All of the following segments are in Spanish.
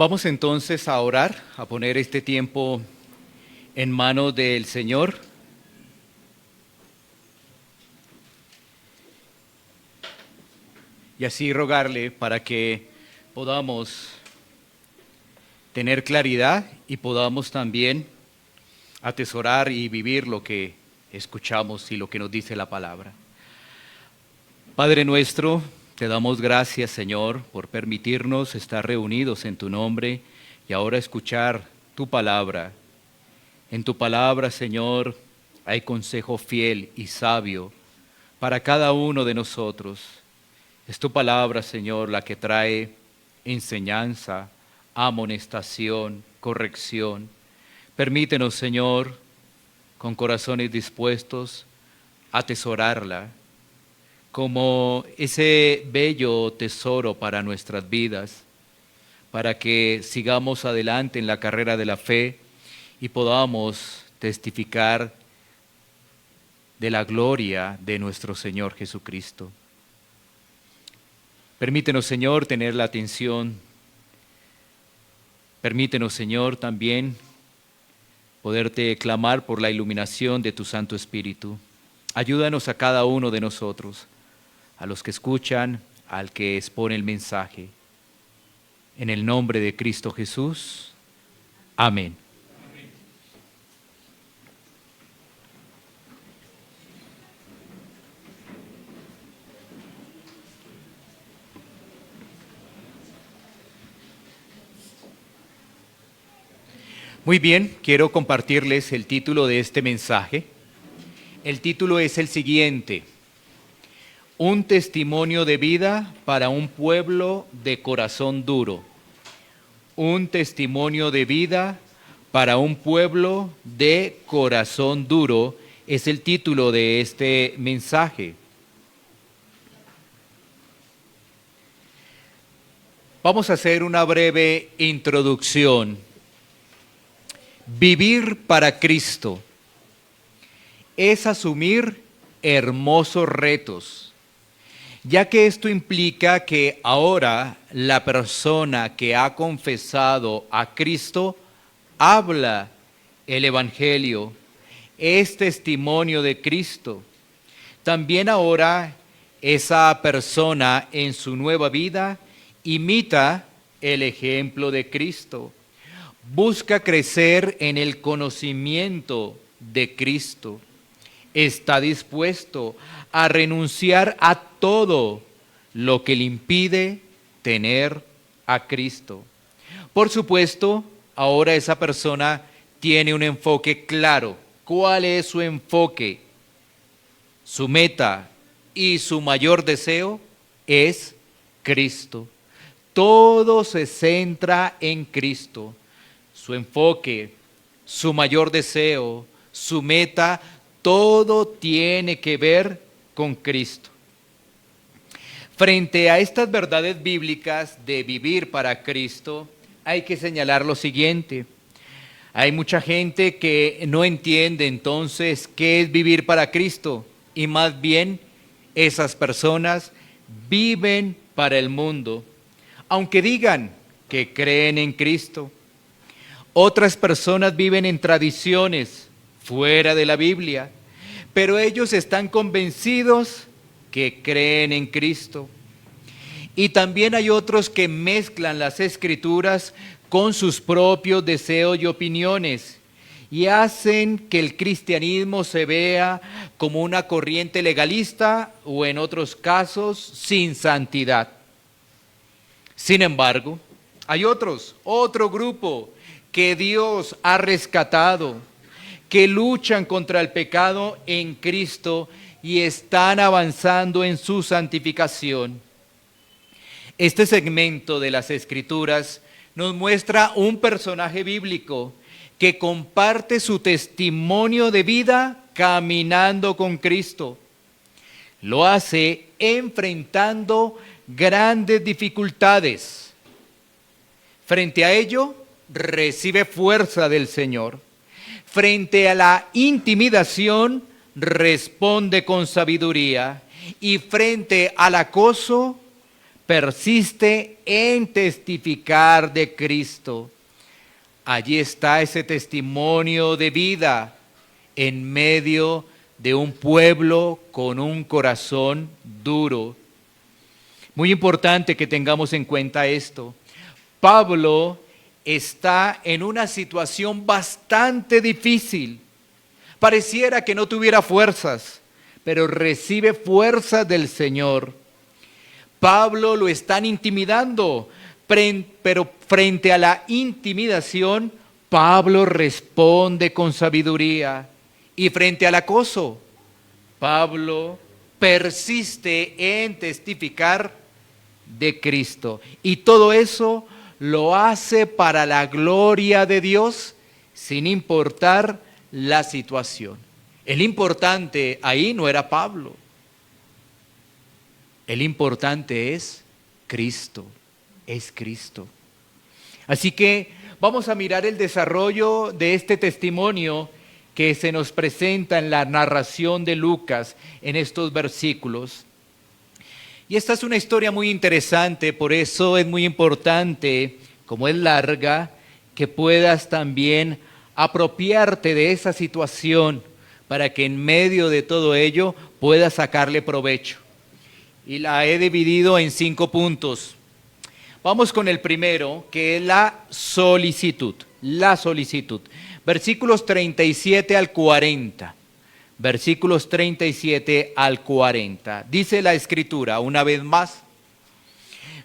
Vamos entonces a orar, a poner este tiempo en manos del Señor. Y así rogarle para que podamos tener claridad y podamos también atesorar y vivir lo que escuchamos y lo que nos dice la palabra. Padre nuestro, te damos gracias, Señor, por permitirnos estar reunidos en tu nombre y ahora escuchar tu palabra. En tu palabra, Señor, hay consejo fiel y sabio para cada uno de nosotros. Es tu palabra, Señor, la que trae enseñanza, amonestación, corrección. Permítenos, Señor, con corazones dispuestos, atesorarla como ese bello tesoro para nuestras vidas, para que sigamos adelante en la carrera de la fe y podamos testificar de la gloria de nuestro Señor Jesucristo. Permítenos, Señor, tener la atención. Permítenos, Señor, también poderte clamar por la iluminación de tu Santo Espíritu. Ayúdanos a cada uno de nosotros, a los que escuchan, al que expone el mensaje. En el nombre de Cristo Jesús. Amén. Muy bien, quiero compartirles el título de este mensaje. El título es el siguiente: Un testimonio de vida para un pueblo de corazón duro. Un testimonio de vida para un pueblo de corazón duro es el título de este mensaje. Vamos a hacer una breve introducción. Vivir para Cristo es asumir hermosos retos, ya que esto implica que ahora la persona que ha confesado a Cristo habla el Evangelio, es testimonio de Cristo. También ahora esa persona en su nueva vida imita el ejemplo de Cristo. Busca crecer en el conocimiento de Cristo. Está dispuesto a renunciar a todo lo que le impide tener a Cristo. Por supuesto, ahora esa persona tiene un enfoque claro. ¿Cuál es su enfoque? Su meta y su mayor deseo es Cristo. Todo se centra en Cristo. Su enfoque, su mayor deseo, su meta, todo tiene que ver con Cristo. Frente a estas verdades bíblicas de vivir para Cristo, hay que señalar lo siguiente. Hay mucha gente que no entiende entonces qué es vivir para Cristo, y más bien esas personas viven para el mundo, aunque digan que creen en Cristo. Otras personas viven en tradiciones fuera de la Biblia, pero ellos están convencidos que creen en Cristo. Y también hay otros que mezclan las Escrituras con sus propios deseos y opiniones y hacen que el cristianismo se vea como una corriente legalista o en otros casos sin santidad. Sin embargo, hay otro grupo que Dios ha rescatado, que luchan contra el pecado en Cristo y están avanzando en su santificación. Este segmento de las Escrituras nos muestra un personaje bíblico que comparte su testimonio de vida caminando con Cristo. Lo hace enfrentando grandes dificultades. Frente a ello, recibe fuerza del Señor. Frente a la intimidación, responde con sabiduría. Y frente al acoso, persiste en testificar de Cristo. Allí está ese testimonio de vida en medio de un pueblo con un corazón duro. Muy importante que tengamos en cuenta esto. Pablo está en una situación bastante difícil. Pareciera que no tuviera fuerzas, pero recibe fuerzas del Señor. Pablo lo están intimidando, pero frente a la intimidación, Pablo responde con sabiduría. Y frente al acoso, Pablo persiste en testificar de Cristo. Y todo eso lo hace para la gloria de Dios, sin importar la situación. El importante ahí no era Pablo. El importante es Cristo. Es Cristo. Así que vamos a mirar el desarrollo de este testimonio que se nos presenta en la narración de Lucas en estos versículos. Y esta es una historia muy interesante, por eso es muy importante, como es larga, que puedas también apropiarte de esa situación para que en medio de todo ello puedas sacarle provecho. Y la he dividido en 5 puntos. Vamos con el primero, que es la solicitud. La solicitud. Versículos 37 al 40. Versículos 37 al 40. Dice la Escritura, una vez más: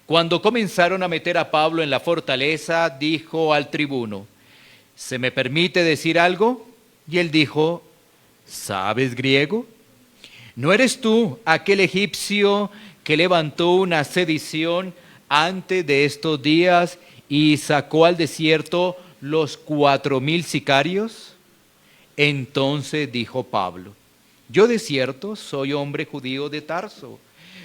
cuando comenzaron a meter a Pablo en la fortaleza, dijo al tribuno: ¿se me permite decir algo? Y él dijo: ¿sabes griego? ¿No eres tú aquel egipcio que levantó una sedición antes de estos días y sacó al desierto los 4,000 sicarios? Entonces dijo Pablo: yo de cierto soy hombre judío de Tarso,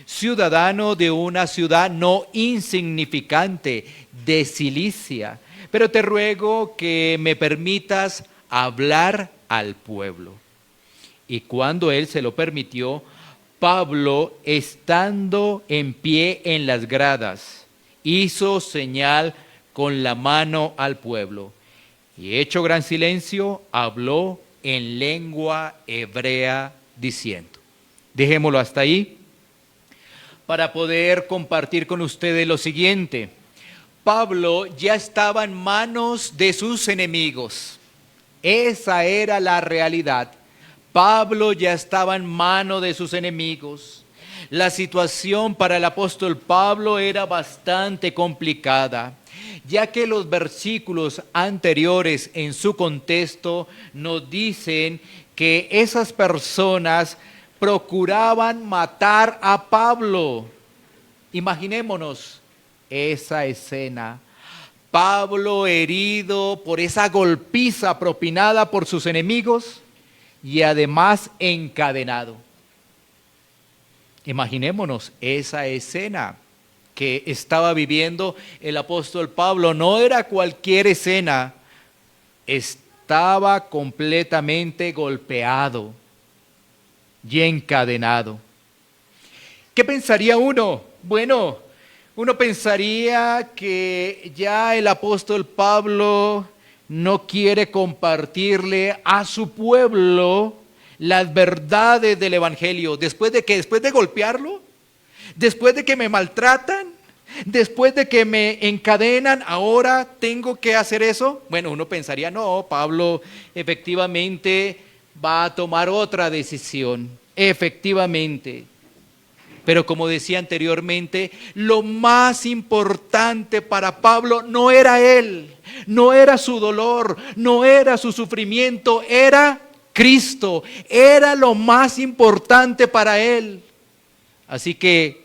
ciudadano de una ciudad no insignificante de Cilicia, pero te ruego que me permitas hablar al pueblo. Y cuando él se lo permitió, Pablo, estando en pie en las gradas, hizo señal con la mano al pueblo, y hecho gran silencio, habló en lengua hebrea diciendo. Dejémoslo hasta ahí para poder compartir con ustedes lo siguiente. Pablo ya estaba en manos de sus enemigos. Esa era la realidad. Pablo ya estaba en manos de sus enemigos. La situación para el apóstol Pablo era bastante complicada, ya que los versículos anteriores en su contexto nos dicen que esas personas procuraban matar a Pablo. Imaginémonos esa escena. Pablo herido por esa golpiza propinada por sus enemigos y además encadenado. Imaginémonos esa escena que estaba viviendo el apóstol Pablo. No era cualquier escena, estaba completamente golpeado y encadenado. ¿Qué pensaría uno? Bueno, uno pensaría que ya el apóstol Pablo no quiere compartirle a su pueblo las verdades del evangelio. Después de golpearlo, después de que me maltratan, después de que me encadenan, ahora tengo que hacer eso. Bueno, uno pensaría, no, Pablo efectivamente va a tomar otra decisión, efectivamente. Pero como decía anteriormente, lo más importante para Pablo no era él, no era su dolor, no era su sufrimiento, era Cristo, era lo más importante para él. Así que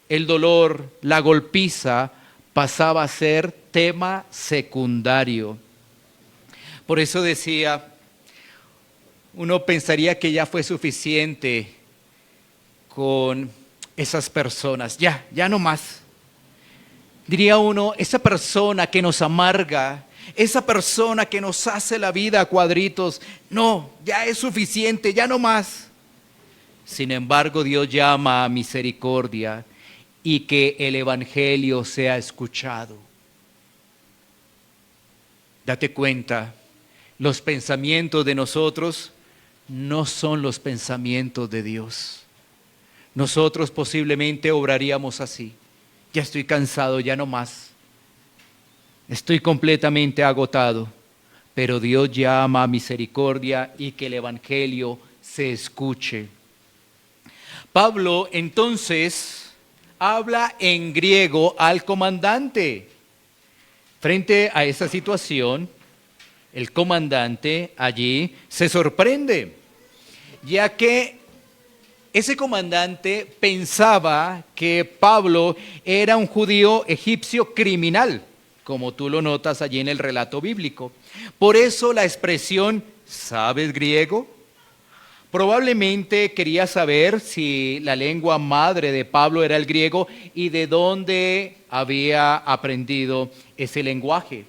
el dolor, la golpiza, pasaba a ser tema secundario. Por eso decía, uno pensaría que ya fue suficiente con esas personas, ya no más. Diría uno, esa persona que nos amarga, esa persona que nos hace la vida a cuadritos, no, ya es suficiente, ya no más. Sin embargo, Dios llama a misericordia y que el Evangelio sea escuchado. Date cuenta, los pensamientos de nosotros no son los pensamientos de Dios. Nosotros posiblemente obraríamos así. Ya estoy cansado, ya no más. Estoy completamente agotado. Pero Dios llama a misericordia y que el Evangelio se escuche. Pablo entonces habla en griego al comandante. Frente a esa situación, el comandante allí se sorprende, ya que ese comandante pensaba que Pablo era un judío egipcio criminal, como tú lo notas allí en el relato bíblico. Por eso la expresión, ¿sabes griego? Probablemente quería saber si la lengua madre de Pablo era el griego y de dónde había aprendido ese lenguaje.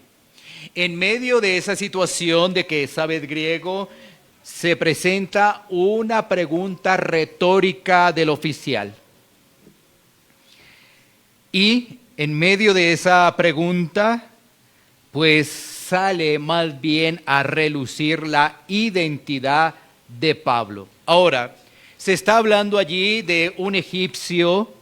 En medio de esa situación de que sabes griego, se presenta una pregunta retórica del oficial. Y en medio de esa pregunta, pues sale más bien a relucir la identidad de Pablo. Ahora, se está hablando allí de un egipcio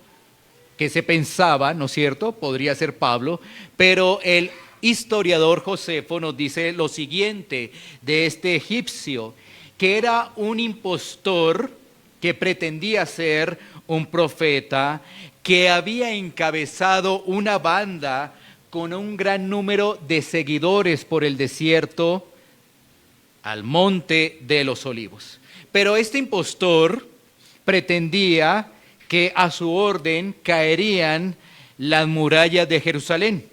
que se pensaba, ¿no es cierto?, podría ser Pablo, pero el historiador Josefo nos dice lo siguiente de este egipcio, que era un impostor que pretendía ser un profeta, que había encabezado una banda con un gran número de seguidores por el desierto al monte de los olivos. Pero este impostor pretendía que a su orden caerían las murallas de Jerusalén.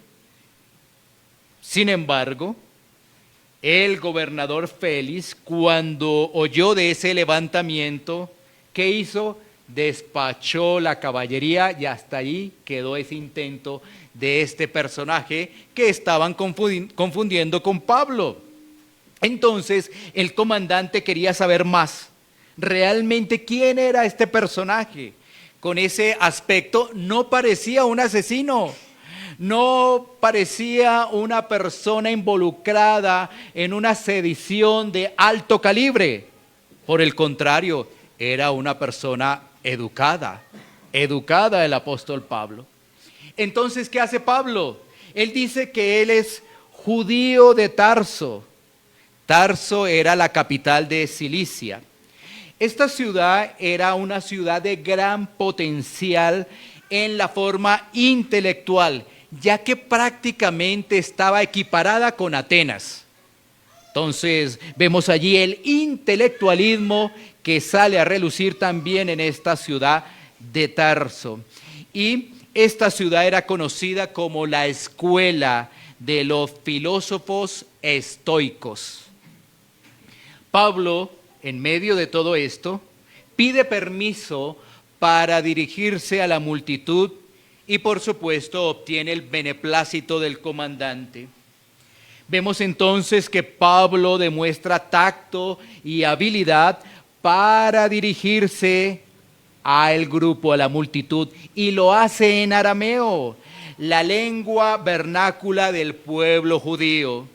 Sin embargo, el gobernador Félix, cuando oyó de ese levantamiento, ¿qué hizo? Despachó la caballería y hasta ahí quedó ese intento de este personaje que estaban confundiendo con Pablo. Entonces el comandante quería saber más. ¿Realmente quién era este personaje? Con ese aspecto no parecía un asesino. No parecía una persona involucrada en una sedición de alto calibre. Por el contrario, era una persona educada el apóstol Pablo. Entonces, ¿qué hace Pablo? Él dice que él es judío de Tarso. Tarso era la capital de Cilicia. Esta ciudad era una ciudad de gran potencial en la forma intelectual, ya que prácticamente estaba equiparada con Atenas. Entonces vemos allí el intelectualismo que sale a relucir también en esta ciudad de Tarso. Y esta ciudad era conocida como la escuela de los filósofos estoicos. Pablo, en medio de todo esto, pide permiso para dirigirse a la multitud y por supuesto obtiene el beneplácito del comandante. Vemos entonces que Pablo demuestra tacto y habilidad para dirigirse al grupo, a la multitud, y lo hace en arameo, la lengua vernácula del pueblo judío.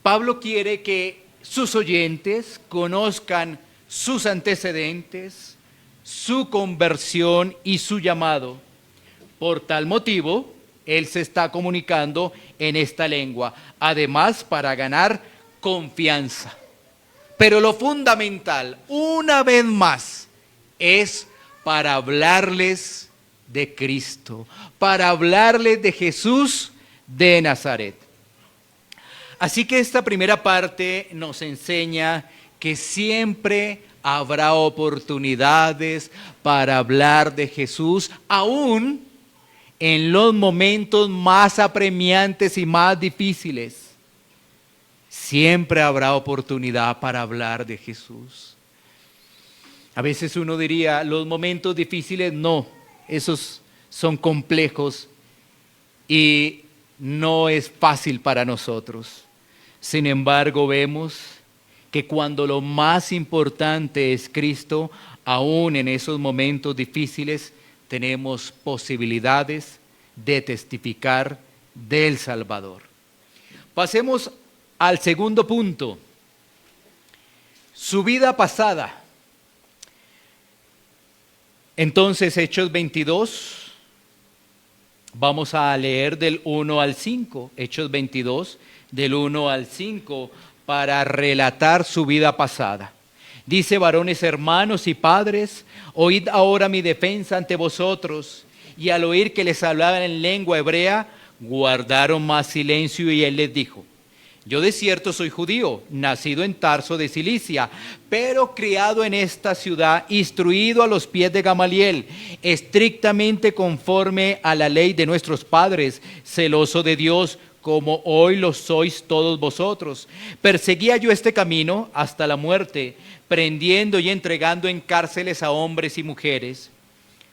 Pablo quiere que sus oyentes conozcan sus antecedentes, su conversión y su llamado. Por tal motivo, él se está comunicando en esta lengua, además para ganar confianza. Pero lo fundamental, una vez más, es para hablarles de Cristo, para hablarles de Jesús de Nazaret. Así que esta primera parte nos enseña que siempre habrá oportunidades para hablar de Jesús, aún en los momentos más apremiantes y más difíciles. Siempre habrá oportunidad para hablar de Jesús. A veces uno diría, los momentos difíciles no, esos son complejos y no es fácil para nosotros. Sin embargo, vemos que cuando lo más importante es Cristo, aún en esos momentos difíciles, tenemos posibilidades de testificar del Salvador. Pasemos al segundo punto, su vida pasada. Entonces, Hechos 22, vamos a leer del 1 al 5, Hechos 22, del 1 al 5, para relatar su vida pasada. Dice: varones, hermanos y padres, oíd ahora mi defensa ante vosotros. Y al oír que les hablaban en lengua hebrea, guardaron más silencio, y él les dijo: yo de cierto soy judío, nacido en Tarso de Cilicia, pero criado en esta ciudad, instruido a los pies de Gamaliel, estrictamente conforme a la ley de nuestros padres, celoso de Dios, como hoy lo sois todos vosotros. Perseguía yo este camino hasta la muerte, prendiendo y entregando en cárceles a hombres y mujeres.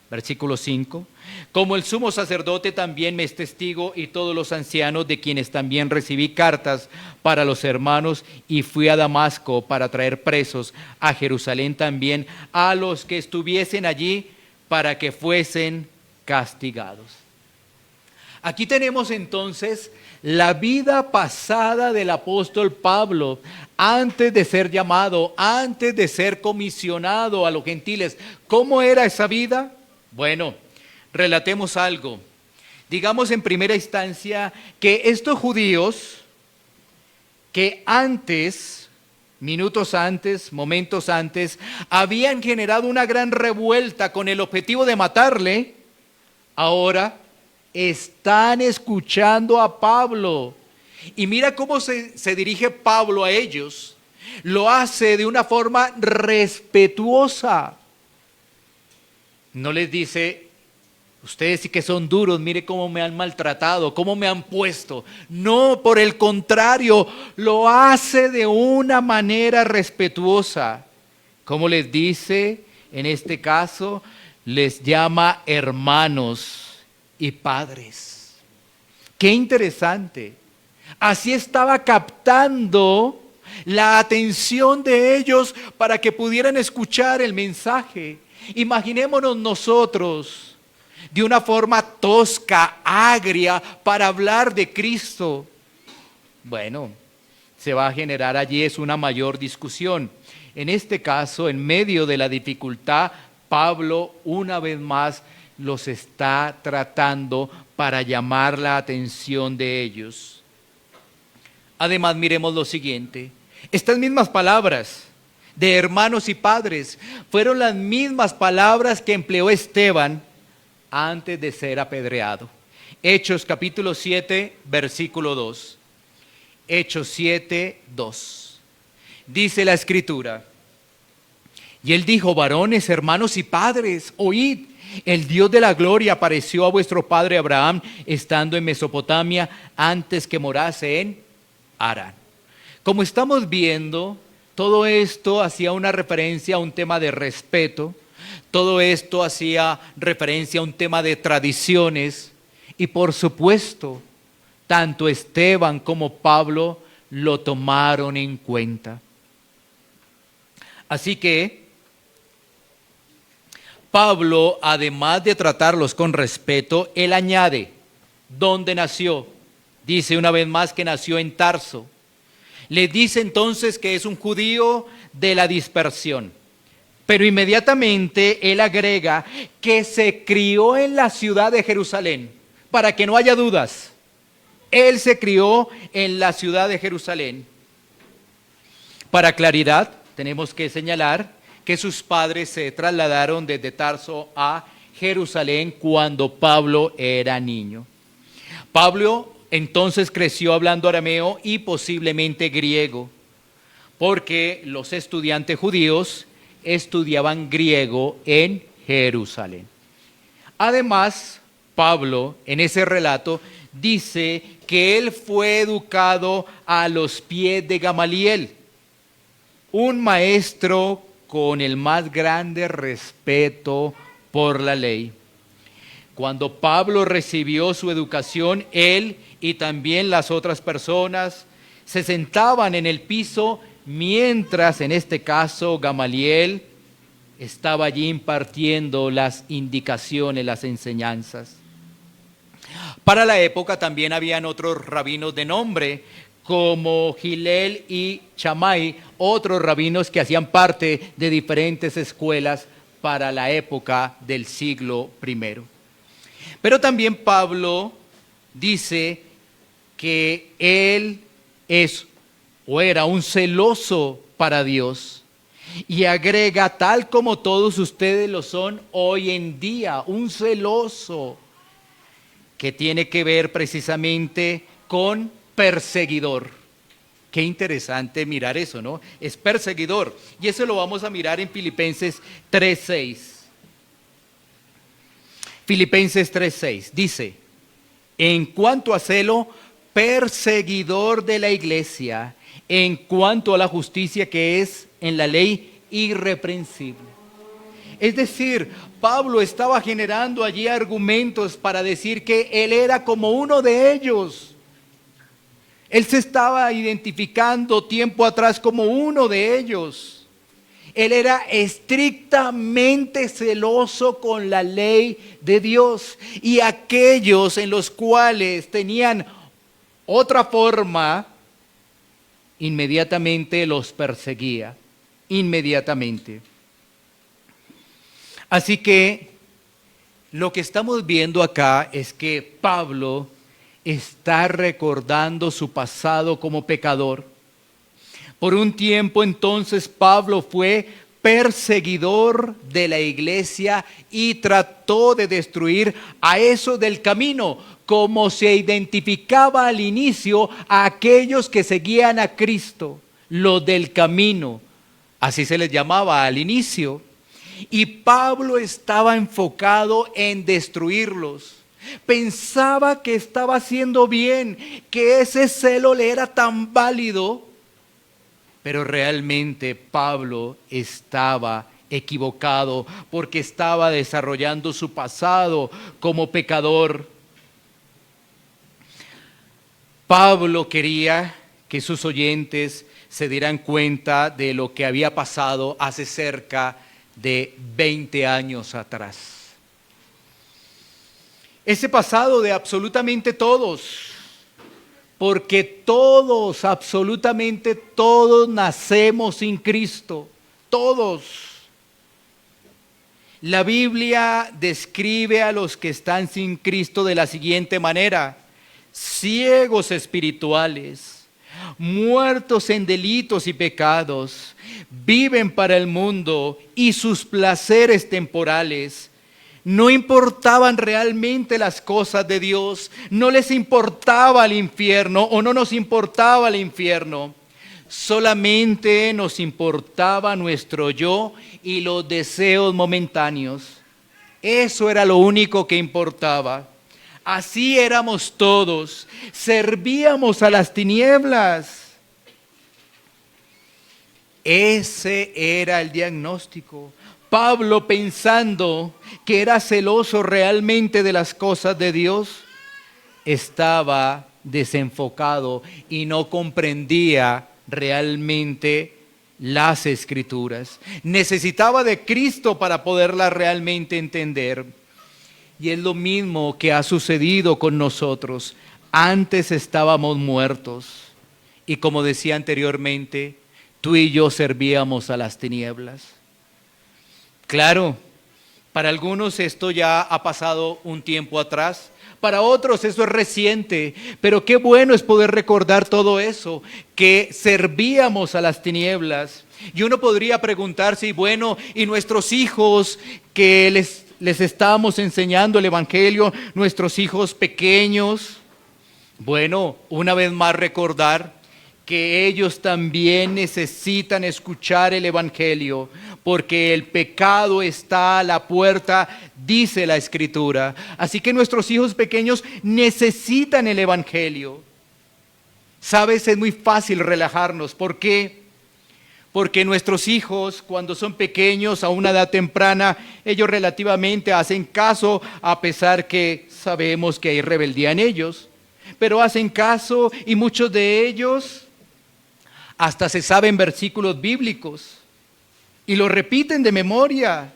Versículo 5. Como el sumo sacerdote también me es testigo, y todos los ancianos, de quienes también recibí cartas para los hermanos, y fui a Damasco para traer presos a Jerusalén también a los que estuviesen allí, para que fuesen castigados. Aquí tenemos entonces la vida pasada del apóstol Pablo, antes de ser llamado, antes de ser comisionado a los gentiles. ¿Cómo era esa vida? Bueno, relatemos algo. Digamos en primera instancia que estos judíos que antes, minutos antes, momentos antes, habían generado una gran revuelta con el objetivo de matarle, ahora están escuchando a Pablo. Y mira cómo se dirige Pablo a ellos. Lo hace de una forma respetuosa. No les dice: ustedes sí que son duros, mire cómo me han maltratado, cómo me han puesto. No, por el contrario, lo hace de una manera respetuosa. ¿Cómo les dice? En este caso, les llama hermanos y padres. Qué interesante. Así estaba captando la atención de ellos para que pudieran escuchar el mensaje. Imaginémonos nosotros de una forma tosca, agria, para hablar de Cristo. Bueno, se va a generar allí una mayor discusión. En este caso, en medio de la dificultad, Pablo una vez más los está tratando para llamar la atención de ellos. Además, miremos lo siguiente. Estas mismas palabras de hermanos y padres fueron las mismas palabras que empleó Esteban antes de ser apedreado. Hechos capítulo 7, versículo 2. Hechos 7, 2. Dice la Escritura: y él dijo: varones, hermanos y padres, oíd. El Dios de la gloria apareció a vuestro padre Abraham estando en Mesopotamia, antes que morase en Harán. Como estamos viendo, todo esto hacía una referencia a un tema de respeto, todo esto hacía referencia a un tema de tradiciones, y por supuesto, tanto Esteban como Pablo lo tomaron en cuenta. Así que Pablo, además de tratarlos con respeto, él añade dónde nació. Dice una vez más que nació en Tarso. Le dice entonces que es un judío de la dispersión. Pero inmediatamente él agrega que se crió en la ciudad de Jerusalén, para que no haya dudas. Él se crió en la ciudad de Jerusalén. Para claridad, tenemos que señalar que sus padres se trasladaron desde Tarso a Jerusalén cuando Pablo era niño. Pablo entonces creció hablando arameo y posiblemente griego, porque los estudiantes judíos estudiaban griego en Jerusalén. Además, Pablo en ese relato dice que él fue educado a los pies de Gamaliel, un maestro con el más grande respeto por la ley. Cuando Pablo recibió su educación, él y también las otras personas se sentaban en el piso mientras, en este caso, Gamaliel estaba allí impartiendo las indicaciones, las enseñanzas. Para la época también habían otros rabinos de nombre, como Gilel y Shammai, otros rabinos que hacían parte de diferentes escuelas para la época del siglo I. Pero también Pablo dice que él es o era un celoso para Dios, y agrega, tal como todos ustedes lo son hoy en día, un celoso, que tiene que ver precisamente con perseguidor. Qué interesante mirar eso, ¿no? Es perseguidor. Y eso lo vamos a mirar en Filipenses 3:6. Filipenses 3:6 dice, en cuanto a celo, perseguidor de la iglesia, en cuanto a la justicia que es en la ley, irreprensible. Es decir, Pablo estaba generando allí argumentos para decir que él era como uno de ellos. Él se estaba identificando tiempo atrás como uno de ellos. Él era estrictamente celoso con la ley de Dios, y aquellos en los cuales tenían otra forma, inmediatamente los perseguía, inmediatamente. Así que lo que estamos viendo acá es que Pablo está recordando su pasado como pecador. Por un tiempo entonces Pablo fue perseguidor de la iglesia y trató de destruir a esos del camino, como se identificaba al inicio a aquellos que seguían a Cristo, los del camino, así se les llamaba al inicio. Y Pablo estaba enfocado en destruirlos. Pensaba que estaba haciendo bien, que ese celo le era tan válido, pero realmente Pablo estaba equivocado porque estaba desarrollando su pasado como pecador. Pablo quería que sus oyentes se dieran cuenta de lo que había pasado hace cerca de 20 años atrás. Ese pasado de absolutamente todos, porque todos, absolutamente todos nacemos sin Cristo, todos. La Biblia describe a los que están sin Cristo de la siguiente manera: ciegos espirituales, muertos en delitos y pecados, viven para el mundo y sus placeres temporales. No importaban realmente las cosas de Dios, no les importaba el infierno, o no nos importaba el infierno. Solamente nos importaba nuestro yo y los deseos momentáneos. Eso era lo único que importaba. Así éramos todos, servíamos a las tinieblas. Ese era el diagnóstico. Pablo, pensando que era celoso realmente de las cosas de Dios, estaba desenfocado y no comprendía realmente las Escrituras. Necesitaba de Cristo para poderlas realmente entender. Y es lo mismo que ha sucedido con nosotros. Antes estábamos muertos, y como decía anteriormente, tú y yo servíamos a las tinieblas. Claro, para algunos esto ya ha pasado un tiempo atrás, para otros eso es reciente, pero qué bueno es poder recordar todo eso, que servíamos a las tinieblas. Y uno podría preguntarse, y bueno, ¿y nuestros hijos que les estamos enseñando el Evangelio, nuestros hijos pequeños? Bueno, una vez más recordar que ellos también necesitan escuchar el Evangelio, porque el pecado está a la puerta, dice la Escritura. Así que nuestros hijos pequeños necesitan el Evangelio. Sabes, es muy fácil relajarnos. ¿Por qué? Porque nuestros hijos, cuando son pequeños, a una edad temprana, ellos relativamente hacen caso, a pesar que sabemos que hay rebeldía en ellos. Pero hacen caso, y muchos de ellos hasta se saben versículos bíblicos. y lo repiten de memoria.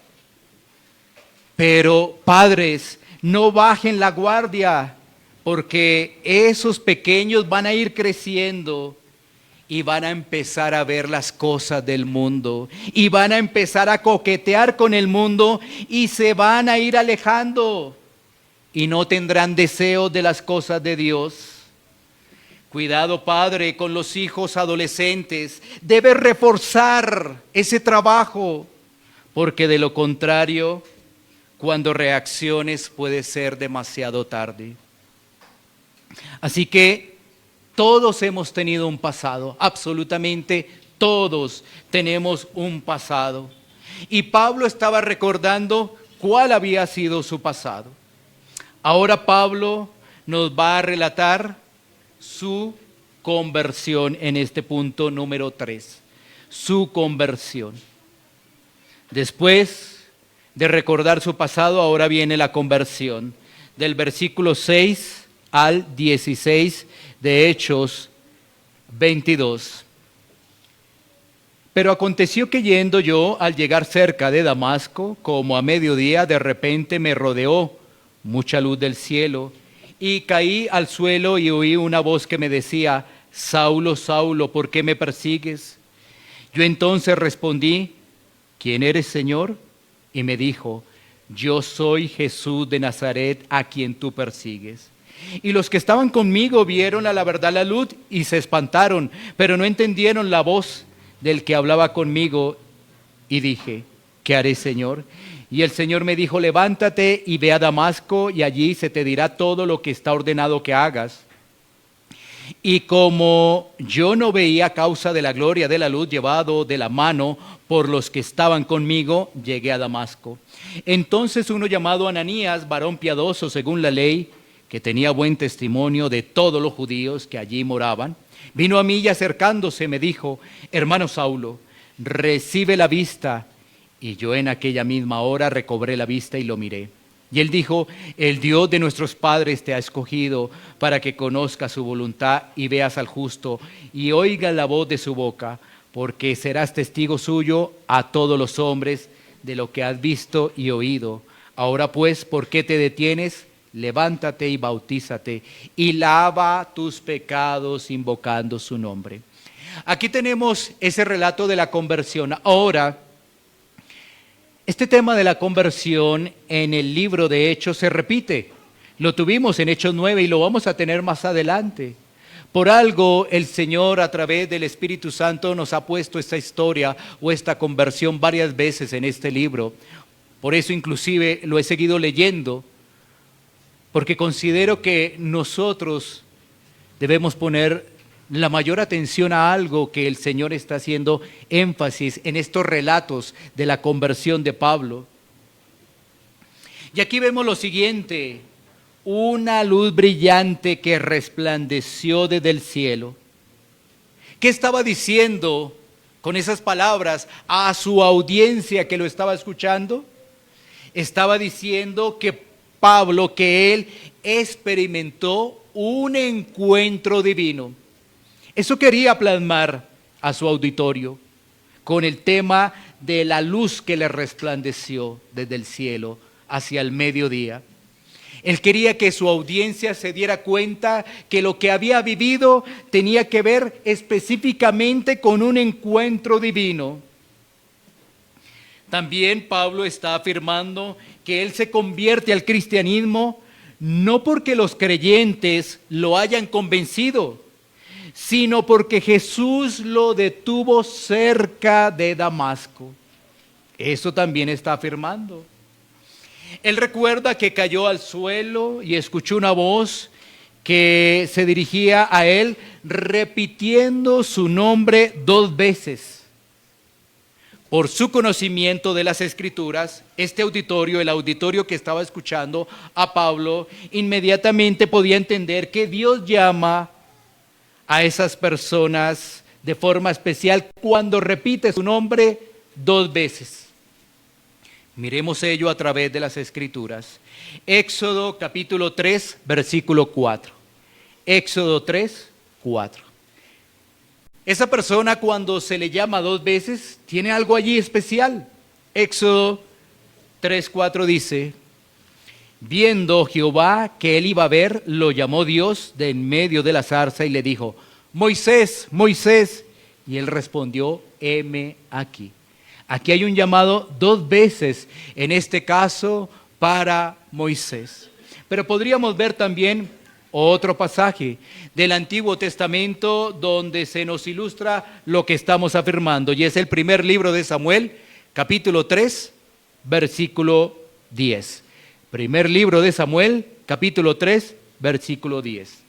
Pero padres, no bajen la guardia, porque esos pequeños van a ir creciendo y van a empezar a ver las cosas del mundo y van a empezar a coquetear con el mundo y se van a ir alejando y no tendrán deseos de las cosas de Dios. Cuidado, padre, con los hijos adolescentes. Debes reforzar ese trabajo, porque de lo contrario, cuando reacciones puede ser demasiado tarde. Así que todos hemos tenido un pasado, absolutamente todos tenemos un pasado. Y Pablo estaba recordando cuál había sido su pasado. Ahora Pablo nos va a relatar su conversión en este punto número 3. Su conversión. Después de recordar su pasado, ahora viene la conversión. Del versículo 6 al 16 de Hechos 22. Pero aconteció que yendo yo, al llegar cerca de Damasco, como a mediodía, de repente me rodeó mucha luz del cielo, y caí al suelo y oí una voz que me decía: Saulo, Saulo, ¿por qué me persigues? Yo entonces respondí: ¿quién eres, Señor? Y me dijo: yo soy Jesús de Nazaret, a quien tú persigues. Y los que estaban conmigo vieron a la verdad la luz y se espantaron, pero no entendieron la voz del que hablaba conmigo. Y dije: ¿qué haré, Señor? Y el Señor me dijo: levántate y ve a Damasco, y allí se te dirá todo lo que está ordenado que hagas. Y como yo no veía a causa de la gloria de la luz llevado de la mano por los que estaban conmigo, llegué a Damasco. Entonces uno llamado Ananías, varón piadoso según la ley, que tenía buen testimonio de todos los judíos que allí moraban, vino a mí y acercándose me dijo: hermano Saulo, recibe la vista. Y yo en aquella misma hora recobré la vista y lo miré. Y él dijo: el Dios de nuestros padres te ha escogido para que conozcas su voluntad y veas al justo y oigas la voz de su boca, porque serás testigo suyo a todos los hombres de lo que has visto y oído. Ahora pues, ¿por qué te detienes? Levántate y bautízate y lava tus pecados invocando su nombre. Aquí tenemos ese relato de la conversión. Ahora, este tema de la conversión en el libro de Hechos se repite. Lo tuvimos en Hechos 9 y lo vamos a tener más adelante. Por algo el Señor a través del Espíritu Santo nos ha puesto esta historia o esta conversión varias veces en este libro. Por eso inclusive lo he seguido leyendo, porque considero que nosotros debemos poner la mayor atención a algo que el Señor está haciendo énfasis en estos relatos de la conversión de Pablo. Y aquí vemos lo siguiente: una luz brillante que resplandeció desde el cielo. ¿Qué estaba diciendo con esas palabras a su audiencia que lo estaba escuchando? Estaba diciendo que Pablo, que él experimentó un encuentro divino. Eso quería plasmar a su auditorio con el tema de la luz que le resplandeció desde el cielo hacia el mediodía. Él quería que su audiencia se diera cuenta que lo que había vivido tenía que ver específicamente con un encuentro divino. También Pablo está afirmando que él se convierte al cristianismo no porque los creyentes lo hayan convencido, sino porque Jesús lo detuvo cerca de Damasco. Eso también está afirmando. Él recuerda que cayó al suelo y escuchó una voz que se dirigía a él repitiendo su nombre 2 veces. Por su conocimiento de las Escrituras, este auditorio, el auditorio que estaba escuchando a Pablo, inmediatamente podía entender que Dios llama a esas personas de forma especial cuando repite su nombre 2 veces. Miremos ello a través de las Escrituras. Éxodo capítulo 3, versículo 4. Éxodo 3, 4. Esa persona, cuando se le llama dos veces, tiene algo allí especial. Éxodo 3:4 dice: viendo Jehová que él iba a ver, lo llamó Dios de en medio de la zarza y le dijo: Moisés, Moisés. Y él respondió: heme aquí. Aquí hay un llamado dos veces, en este caso para Moisés. Pero podríamos ver también otro pasaje del Antiguo Testamento donde se nos ilustra lo que estamos afirmando, y es el primer libro de Samuel, capítulo 3, versículo 10. Primer libro de Samuel, capítulo 3, versículo 10.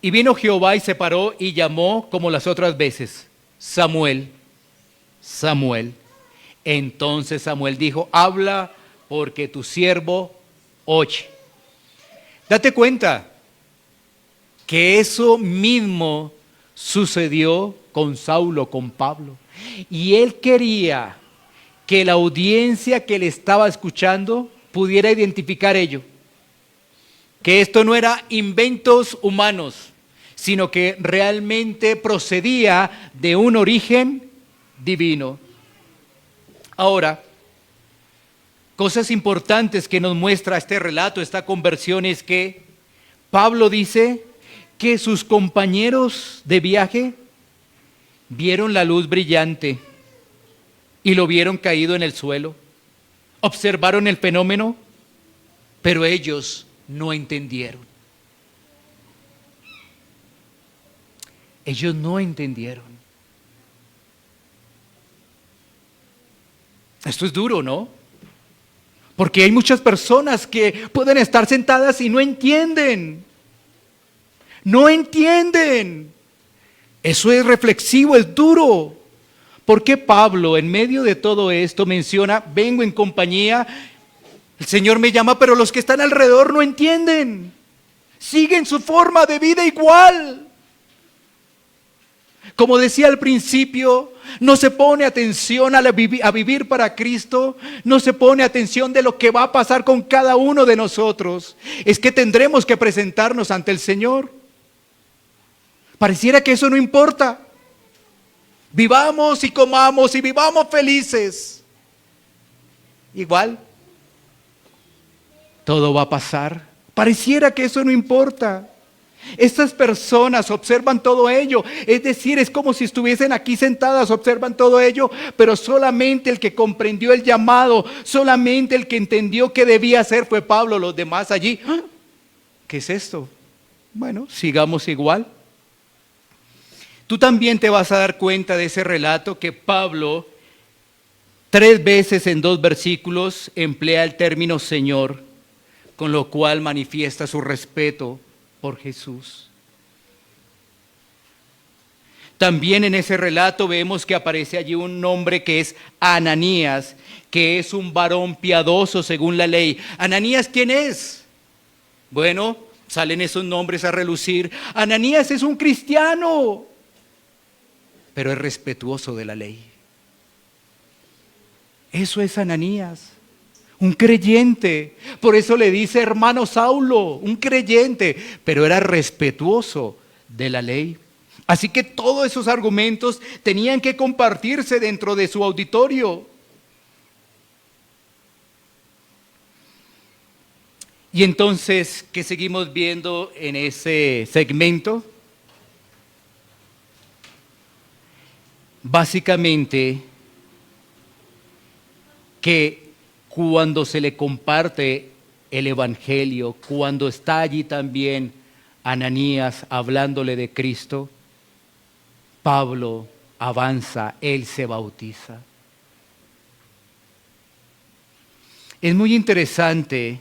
Y vino Jehová y se paró y llamó como las otras veces: Samuel, Samuel. Entonces Samuel dijo: habla, porque tu siervo oye. Date cuenta que eso mismo sucedió con Saulo, con Pablo. Y él quería que la audiencia que le estaba escuchando pudiera identificar ello. Que esto no era inventos humanos, sino que realmente procedía de un origen divino. Ahora, cosas importantes que nos muestra este relato, esta conversión, es que Pablo dice que sus compañeros de viaje vieron la luz brillante y lo vieron caído en el suelo. Observaron el fenómeno, pero ellos no entendieron. Ellos no entendieron. Esto es duro, ¿no? Porque hay muchas personas que pueden estar sentadas y no entienden. No entienden. Eso es reflexivo, es duro. ¿Por qué Pablo, en medio de todo esto, menciona: vengo en compañía, el Señor me llama, pero los que están alrededor no entienden? Siguen su forma de vida igual. Como decía al principio, no se pone atención a vivir para Cristo, no se pone atención de lo que va a pasar con cada uno de nosotros. Es que tendremos que presentarnos ante el Señor. Pareciera que eso no importa. Vivamos y comamos y vivamos felices. Igual, todo va a pasar. Pareciera que eso no importa. Estas personas observan todo ello, es decir, es como si estuviesen aquí sentadas, observan todo ello, pero solamente el que comprendió el llamado, solamente el que entendió qué debía hacer fue Pablo. Los demás allí: ¿qué es esto? Bueno, sigamos igual. Tú también te vas a dar cuenta de ese relato que Pablo 3 veces en 2 versículos emplea el término Señor, con lo cual manifiesta su respeto por Jesús. También en ese relato vemos que aparece allí un nombre que es Ananías, que es un varón piadoso según la ley. ¿Ananías quién es? Bueno, salen esos nombres a relucir. Ananías es un cristiano, pero es respetuoso de la ley. Eso es Ananías. Un creyente, por eso le dice hermano Saulo, un creyente, pero era respetuoso de la ley. Así que todos esos argumentos tenían que compartirse dentro de su auditorio. Y entonces, ¿qué seguimos viendo en ese segmento? Básicamente, que cuando se le comparte el evangelio, cuando está allí también Ananías hablándole de Cristo, Pablo avanza, él se bautiza. Es muy interesante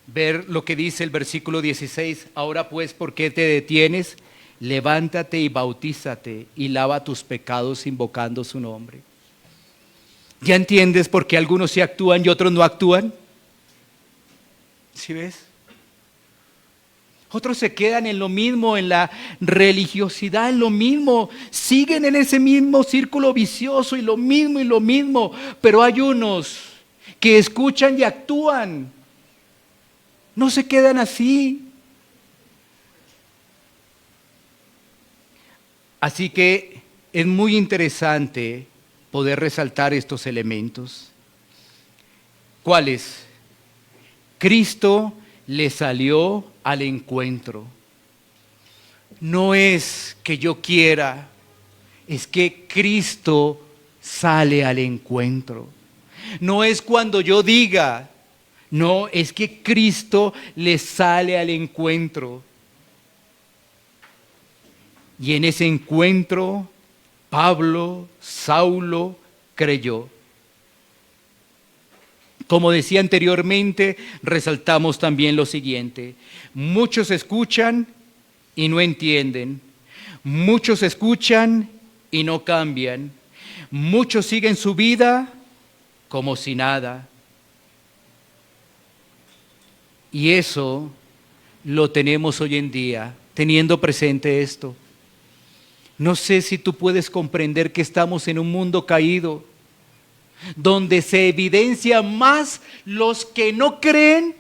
ver lo que dice el versículo 16. Ahora pues, ¿por qué te detienes? Levántate y bautízate y lava tus pecados invocando su nombre. ¿Ya entiendes por qué algunos sí actúan y otros no actúan? ¿Sí ves? Otros se quedan en lo mismo, en la religiosidad, en lo mismo. Siguen en ese mismo círculo vicioso y lo mismo. Pero hay unos que escuchan y actúan. No se quedan así. Así que es muy interesante poder resaltar estos elementos. ¿Cuáles? Cristo le salió al encuentro. No es que yo quiera, es que Cristo sale al encuentro. No es cuando yo diga, no, es que Cristo le sale al encuentro. Y en ese encuentro, Saulo creyó. Como decía anteriormente, resaltamos también lo siguiente: muchos escuchan y no entienden, muchos escuchan y no cambian, muchos siguen su vida como si nada. Y eso lo tenemos hoy en día, teniendo presente esto. No sé si tú puedes comprender que estamos en un mundo caído, donde se evidencia más los que no creen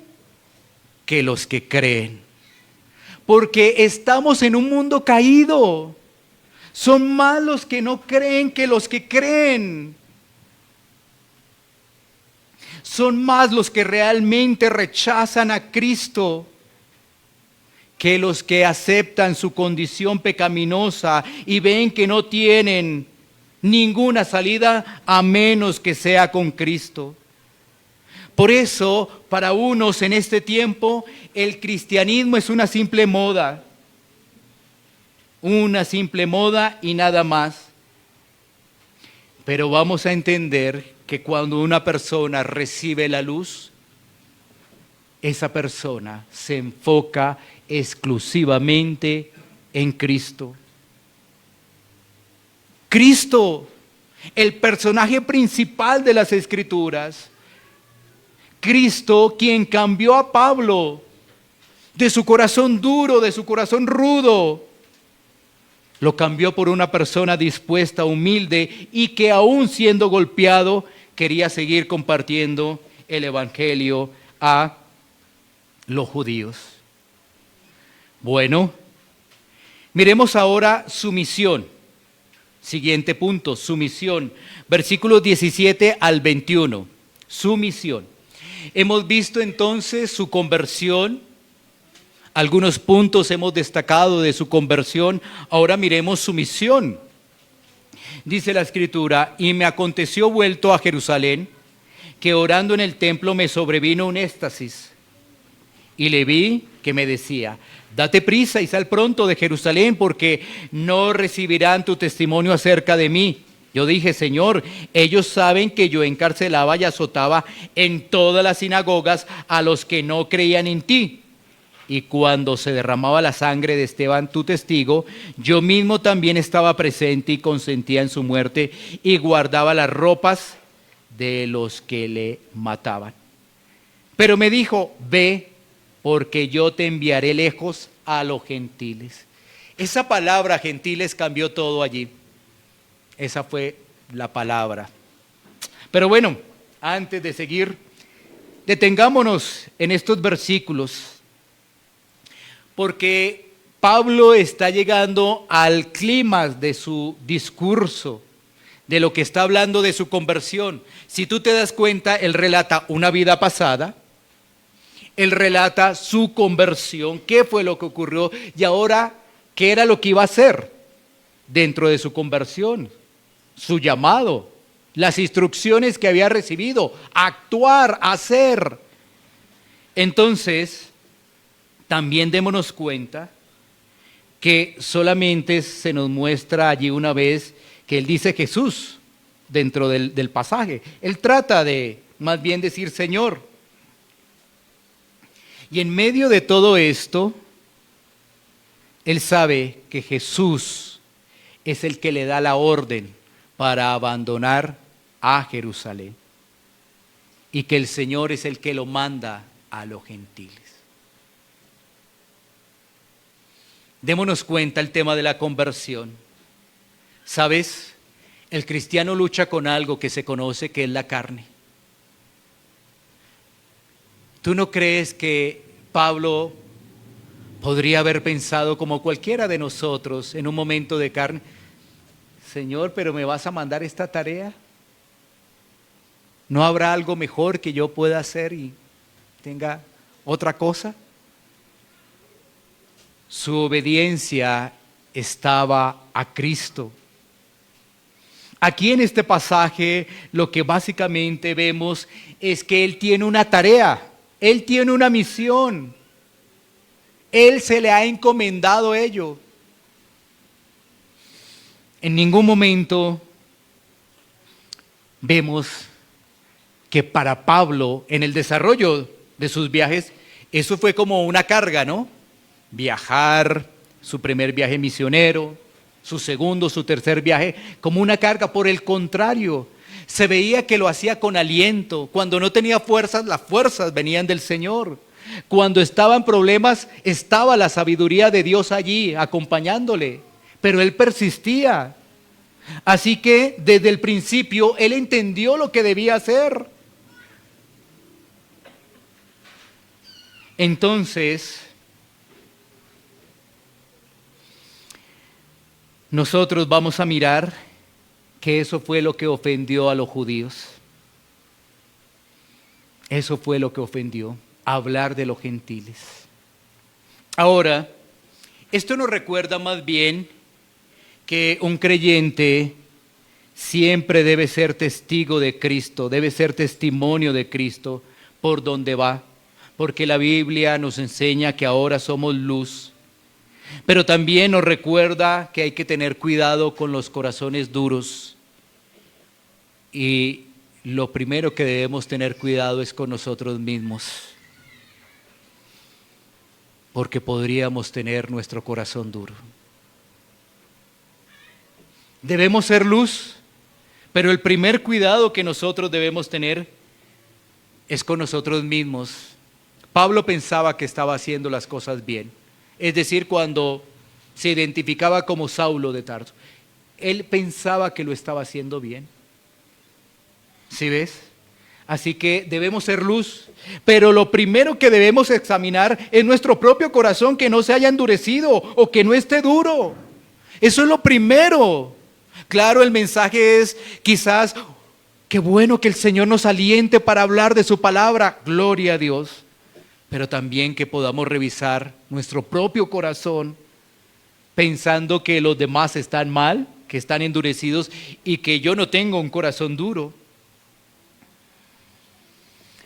que los que creen. Porque estamos en un mundo caído. Son más los que no creen que los que creen. Son más los que realmente rechazan a Cristo que los que aceptan su condición pecaminosa y ven que no tienen ninguna salida a menos que sea con Cristo. Por eso, para unos en este tiempo, el cristianismo es una simple moda y nada más. Pero vamos a entender que cuando una persona recibe la luz, esa persona se enfoca exclusivamente en Cristo. Cristo, el personaje principal de las Escrituras. Cristo, quien cambió a Pablo de su corazón duro, de su corazón rudo, lo cambió por una persona dispuesta, humilde y que aún siendo golpeado quería seguir compartiendo el evangelio a los judíos. Bueno, miremos ahora su misión. Siguiente punto, su misión. Versículos 17 al 21. Su misión. Hemos visto entonces su conversión. Algunos puntos hemos destacado de su conversión. Ahora miremos su misión. Dice la Escritura: y me aconteció vuelto a Jerusalén, que orando en el templo me sobrevino un éxtasis. Y le vi que me decía: date prisa y sal pronto de Jerusalén, porque no recibirán tu testimonio acerca de mí. Yo dije: Señor, ellos saben que yo encarcelaba y azotaba en todas las sinagogas a los que no creían en ti. Y cuando se derramaba la sangre de Esteban, tu testigo, yo mismo también estaba presente y consentía en su muerte y guardaba las ropas de los que le mataban. Pero me dijo: ve, porque yo te enviaré lejos a los gentiles. Esa palabra gentiles cambió todo allí. Esa fue la palabra. Pero bueno, antes de seguir, detengámonos en estos versículos, porque Pablo está llegando al clímax de su discurso, de lo que está hablando de su conversión. Si tú te das cuenta, él relata una vida pasada, él relata su conversión, qué fue lo que ocurrió y ahora qué era lo que iba a hacer dentro de su conversión, su llamado, las instrucciones que había recibido, actuar, hacer. Entonces, también démonos cuenta que solamente se nos muestra allí una vez que él dice Jesús dentro del pasaje. Él trata de más bien decir Señor. Y en medio de todo esto, él sabe que Jesús es el que le da la orden para abandonar a Jerusalén y que el Señor es el que lo manda a los gentiles. Démonos cuenta el tema de la conversión. ¿Sabes? El cristiano lucha con algo que se conoce que es la carne. ¿Tú no crees que Pablo Podría haber pensado como cualquiera de nosotros en un momento de carne: Señor, ¿pero me vas a mandar esta tarea? ¿No habrá algo mejor que yo pueda hacer y tenga otra cosa? Su obediencia estaba a Cristo. Aquí en este pasaje lo que básicamente vemos es que Él tiene una tarea, Él tiene una misión, Él se le ha encomendado ello. En ningún momento vemos que para Pablo, en el desarrollo de sus viajes, eso fue como una carga, ¿no? Viajar, su primer viaje misionero, su segundo, su tercer viaje, como una carga. Por el contrario, se veía que lo hacía con aliento. Cuando no tenía fuerzas, las fuerzas venían del Señor. Cuando estaban problemas, estaba la sabiduría de Dios allí, acompañándole. Pero él persistía. Así que desde el principio, él entendió lo que debía hacer. Entonces, nosotros vamos a mirar que eso fue lo que ofendió a los judíos. Eso fue lo que ofendió, hablar de los gentiles. Ahora, esto nos recuerda más bien que un creyente siempre debe ser testigo de Cristo, debe ser testimonio de Cristo por donde va, porque la Biblia nos enseña que ahora somos luz. Pero también nos recuerda que hay que tener cuidado con los corazones duros. Y lo primero que debemos tener cuidado es con nosotros mismos, porque podríamos tener nuestro corazón duro. Debemos ser luz, pero el primer cuidado que nosotros debemos tener es con nosotros mismos. Pablo pensaba que estaba haciendo las cosas bien. Es decir, cuando se identificaba como Saulo de Tarso, él pensaba que lo estaba haciendo bien. ¿Sí ves? Así que debemos ser luz, pero lo primero que debemos examinar es nuestro propio corazón, que no se haya endurecido o que no esté duro. Eso es lo primero. Claro, el mensaje es quizás: qué bueno que el Señor nos aliente para hablar de su palabra, gloria a Dios. Pero también que podamos revisar nuestro propio corazón, pensando que los demás están mal, que están endurecidos y que yo no tengo un corazón duro.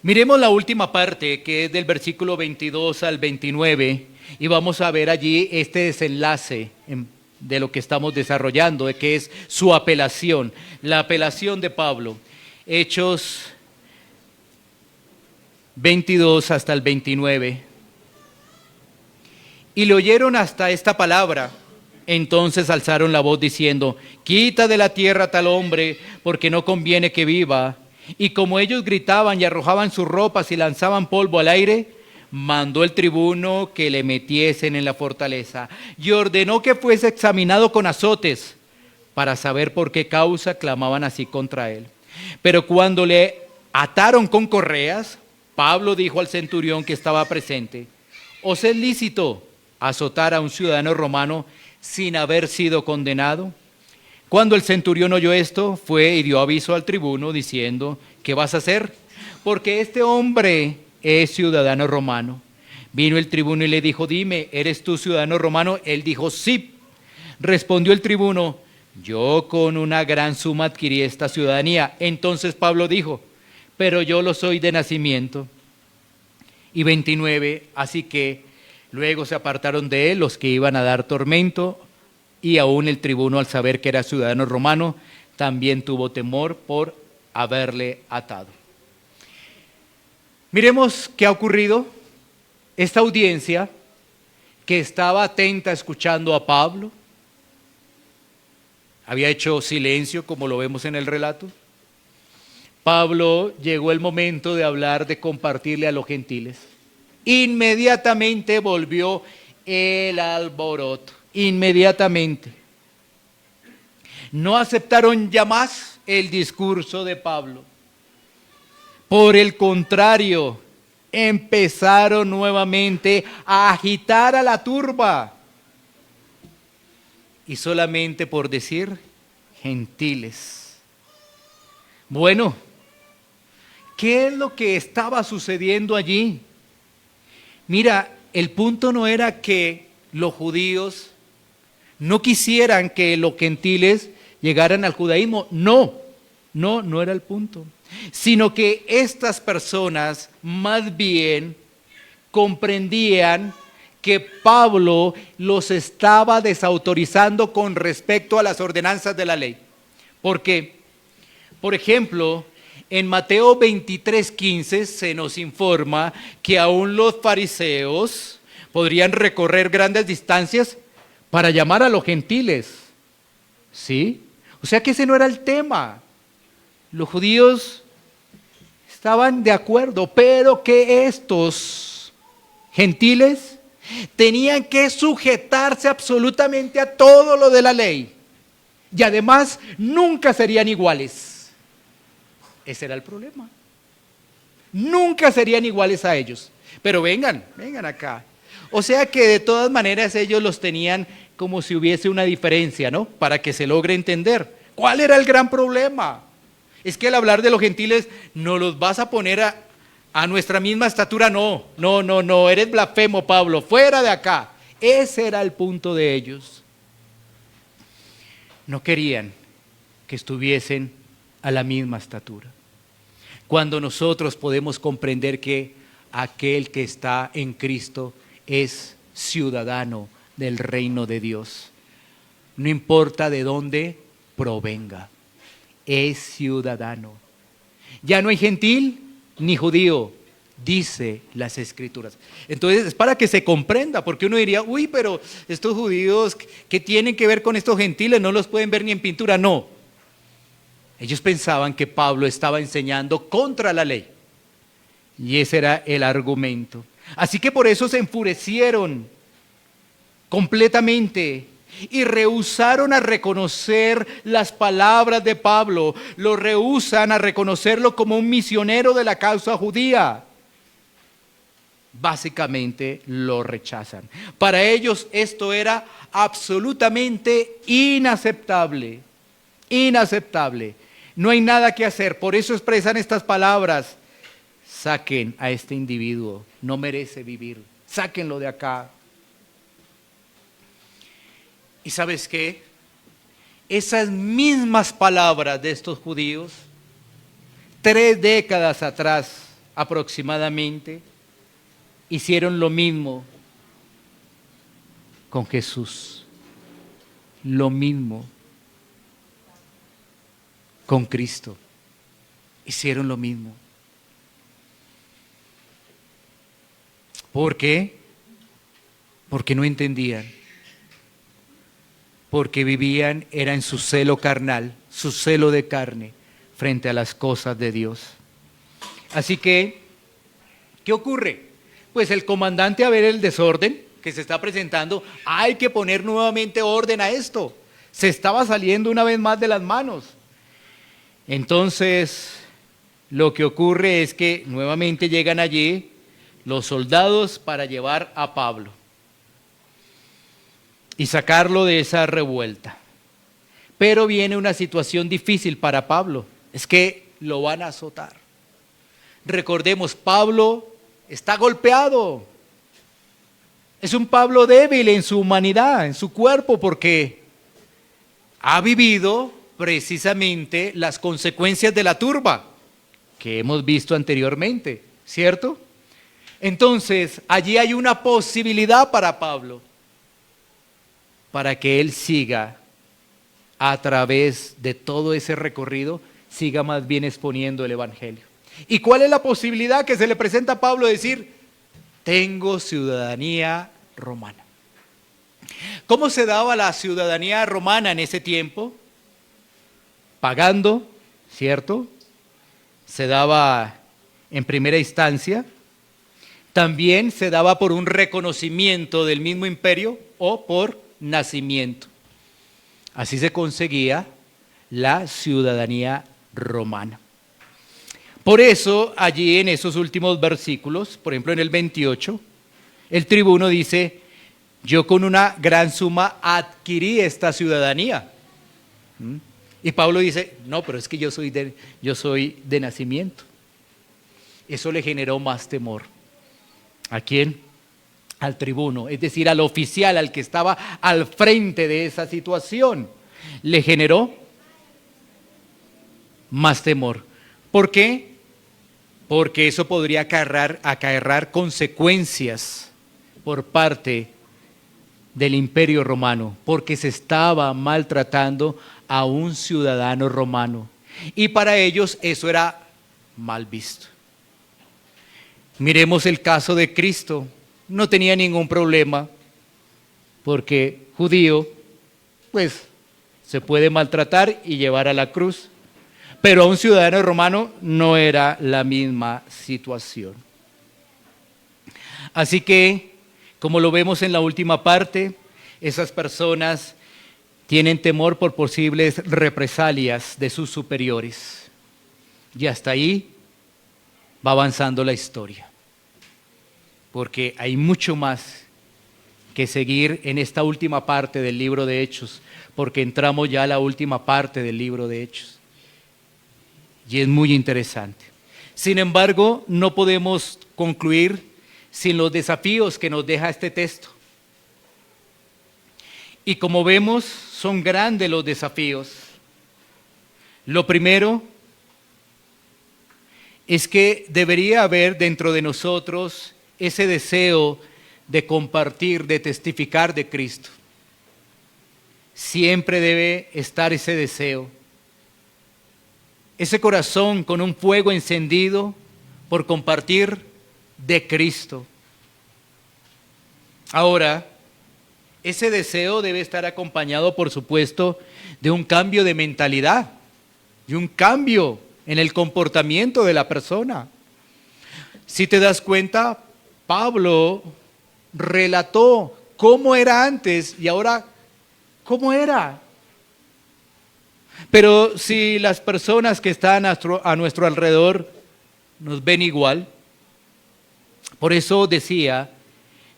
Miremos la última parte, que es del versículo 22 al 29, y vamos a ver allí este desenlace de lo que estamos desarrollando, de que es su apelación, la apelación de Pablo. Hechos 22 hasta el 29. Y le oyeron hasta esta palabra. Entonces alzaron la voz diciendo: quita de la tierra tal hombre, porque no conviene que viva. Y como ellos gritaban y arrojaban sus ropas y lanzaban polvo al aire, mandó el tribuno que le metiesen en la fortaleza y ordenó que fuese examinado con azotes para saber por qué causa clamaban así contra él. Pero cuando le ataron con correas, Pablo dijo al centurión que estaba presente: ¿os es lícito azotar a un ciudadano romano sin haber sido condenado? Cuando el centurión oyó esto, fue y dio aviso al tribuno diciendo: ¿qué vas a hacer? Porque este hombre es ciudadano romano. Vino el tribuno y le dijo: dime, ¿eres tú ciudadano romano? Él dijo: sí. Respondió el tribuno: yo con una gran suma adquirí esta ciudadanía. Entonces Pablo dijo: pero yo lo soy de nacimiento. Y 29, así que luego se apartaron de él los que iban a dar tormento, y aún el tribuno, al saber que era ciudadano romano, también tuvo temor por haberle atado. Miremos qué ha ocurrido. Esta audiencia, que estaba atenta escuchando a Pablo, había hecho silencio, como lo vemos en el relato. Pablo, llegó el momento de hablar, de compartirle a los gentiles. Inmediatamente volvió el alboroto, inmediatamente. No aceptaron ya más el discurso de Pablo. Por el contrario, empezaron nuevamente a agitar a la turba. Y solamente por decir gentiles. Bueno, ¿qué es lo que estaba sucediendo allí? Mira, el punto no era que los judíos no quisieran que los gentiles llegaran al judaísmo. No era el punto. Sino que estas personas más bien comprendían que Pablo los estaba desautorizando con respecto a las ordenanzas de la ley. Porque, por ejemplo, en Mateo 23:15 se nos informa que aún los fariseos podrían recorrer grandes distancias para llamar a los gentiles. ¿Sí? O sea que ese no era el tema. Los judíos estaban de acuerdo, pero que estos gentiles tenían que sujetarse absolutamente a todo lo de la ley. Y además nunca serían iguales. Ese era el problema. Nunca serían iguales a ellos. Pero vengan acá. O sea que de todas maneras ellos los tenían como si hubiese una diferencia, ¿no? Para que se logre entender. ¿Cuál era el gran problema? Es que al hablar de los gentiles, ¿no los vas a poner a nuestra misma estatura? No, eres blasfemo, Pablo, fuera de acá. Ese era el punto de ellos. No querían que estuviesen a la misma estatura. Cuando nosotros podemos comprender que aquel que está en Cristo es ciudadano del reino de Dios, no importa de dónde provenga, es ciudadano. Ya no hay gentil ni judío, dice las Escrituras. Entonces es para que se comprenda, porque uno diría, uy, pero estos judíos, ¿qué tienen que ver con estos gentiles? No los pueden ver ni en pintura. No, ellos pensaban que Pablo estaba enseñando contra la ley, y ese era el argumento. Así que por eso se enfurecieron completamente y rehusaron a reconocer las palabras de Pablo. Lo rehusan a reconocerlo como un misionero de la causa judía. Básicamente lo rechazan. Para ellos esto era absolutamente inaceptable. Inaceptable. No hay nada que hacer. Por eso expresan estas palabras. Saquen a este individuo. No merece vivir. Sáquenlo de acá. ¿Y sabes qué? Esas mismas palabras de estos judíos, 3 décadas atrás aproximadamente, hicieron lo mismo con Jesús. Lo mismo con Cristo. Hicieron lo mismo. ¿Por qué? Porque no entendían. Porque vivían, era en su celo carnal, su celo de carne, frente a las cosas de Dios. Así que, ¿qué ocurre? Pues el comandante, a ver el desorden que se está presentando, hay que poner nuevamente orden a esto. Se estaba saliendo una vez más de las manos. Entonces, lo que ocurre es que nuevamente llegan allí los soldados para llevar a Pablo y sacarlo de esa revuelta. Pero viene una situación difícil para Pablo, es que lo van a azotar. Recordemos, Pablo está golpeado. Es un Pablo débil en su humanidad, en su cuerpo, porque ha vivido precisamente las consecuencias de la turba que hemos visto anteriormente, ¿cierto? Entonces, allí hay una posibilidad para Pablo, para que él siga a través de todo ese recorrido, siga más bien exponiendo el Evangelio. ¿Y cuál es la posibilidad que se le presenta a Pablo? Decir, tengo ciudadanía romana. ¿Cómo se daba la ciudadanía romana en ese tiempo? Pagando, ¿cierto? Se daba en primera instancia. También se daba por un reconocimiento del mismo imperio o por nacimiento. Así se conseguía la ciudadanía romana. Por eso, allí en esos últimos versículos, por ejemplo en el 28, el tribuno dice, yo con una gran suma adquirí esta ciudadanía. ¿Mm? Y Pablo dice, no, pero es que yo soy de nacimiento. Eso le generó más temor. ¿A quién? Al tribuno, es decir, al oficial, al que estaba al frente de esa situación. Le generó más temor. ¿Por qué? Porque eso podría acarrear consecuencias por parte del Imperio Romano, porque se estaba maltratando a un ciudadano romano. Y para ellos eso era mal visto. Miremos el caso de Cristo. No tenía ningún problema, porque judío, pues se puede maltratar y llevar a la cruz. Pero a un ciudadano romano no era la misma situación. Así que, como lo vemos en la última parte, esas personas tienen temor por posibles represalias de sus superiores. Y hasta ahí va avanzando la historia. Porque hay mucho más que seguir en esta última parte del libro de Hechos, porque entramos ya a la última parte del libro de Hechos. Y es muy interesante. Sin embargo, no podemos concluir sin los desafíos que nos deja este texto. Y como vemos, son grandes los desafíos. Lo primero es que debería haber dentro de nosotros ese deseo de compartir, de testificar de Cristo. Siempre debe estar ese deseo. Ese corazón con un fuego encendido por compartir de Cristo. Ahora, ese deseo debe estar acompañado, por supuesto, de un cambio de mentalidad, de un cambio en el comportamiento de la persona. Si te das cuenta, Pablo relató cómo era antes y ahora cómo era. Pero si las personas que están a nuestro alrededor nos ven igual, por eso decía,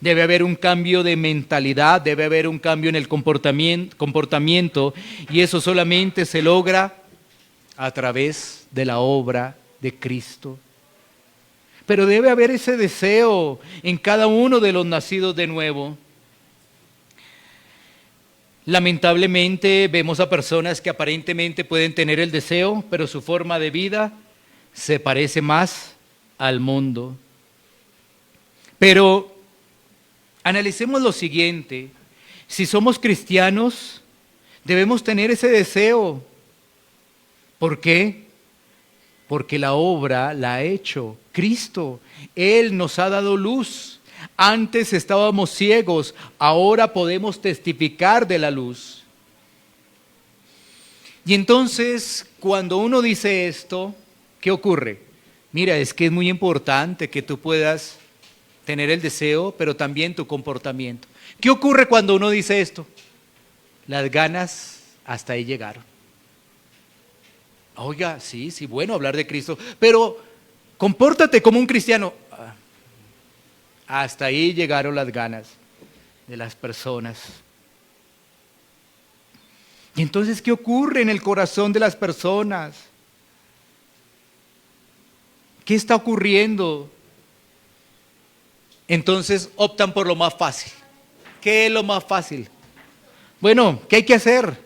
debe haber un cambio de mentalidad, debe haber un cambio en el comportamiento, y eso solamente se logra a través de la obra de Cristo. Pero debe haber ese deseo en cada uno de los nacidos de nuevo. Lamentablemente vemos a personas que aparentemente pueden tener el deseo, pero su forma de vida se parece más al mundo. Pero analicemos lo siguiente: si somos cristianos, debemos tener ese deseo. ¿Por qué? Porque la obra la ha hecho Cristo. Él nos ha dado luz. Antes estábamos ciegos, ahora podemos testificar de la luz. Y entonces, cuando uno dice esto, ¿qué ocurre? Mira, es que es muy importante que tú puedas tener el deseo, pero también tu comportamiento. ¿Qué ocurre cuando uno dice esto? Las ganas hasta ahí llegaron. Oiga, sí, bueno hablar de Cristo, pero compórtate como un cristiano. Hasta ahí llegaron las ganas de las personas. Y entonces, ¿qué ocurre en el corazón de las personas? ¿Qué está ocurriendo? Entonces optan por lo más fácil. ¿Qué es lo más fácil? Bueno, ¿qué hay que hacer?